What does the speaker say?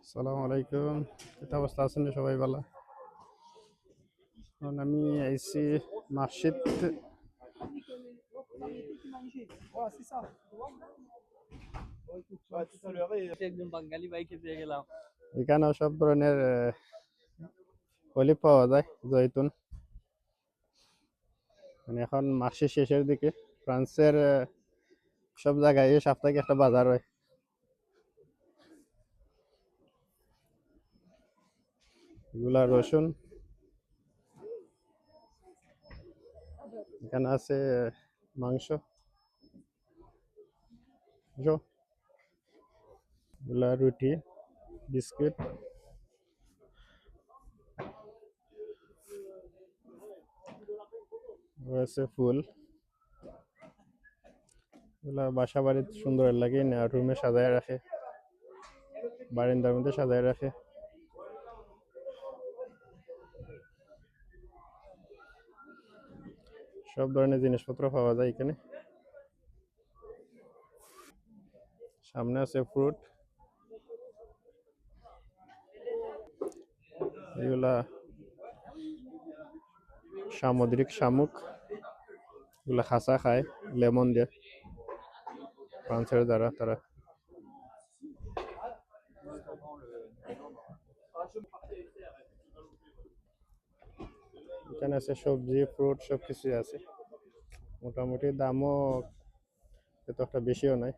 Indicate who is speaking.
Speaker 1: আসসালামু আলাইকুম। কি অবস্থা আছেন সবাই ভালো? এখন আমি আইছি মসজিদ।
Speaker 2: একজন বাঙালি বাইকে পেয়ে গেলাম।
Speaker 1: এখানে সব ধরনের অলিভ পাওয়া যায়, জৈতুন। মানে এখন মাসের শেষের দিকে ফ্রান্সের সব জায়গায় সাপ্তাহিক একটা বাজার হয়। এগুলা রসুন, এখানে আছে মাংস, এগুলা রুটি, বিস্কিট, আছে ফুল। এগুলা বাসা বাড়িতে সুন্দর লাগে না, রুমে সাজায় রাখে, বারান্দার মধ্যে সাজায় রাখে। সব ধরনের জিনিসপত্র পাওয়া যায় এখানে। সামনে আছে ফ্রুট, এগুলা সামুদ্রিক শামুক, এগুলা খাসা খায় লেমন দিয়ে, ফ্রান্সের যারা তারা। এখানে আছে সবজি, ফ্রুট, সবকিছু আছে। মোটামুটি দামও এত একটা বেশিও নাই।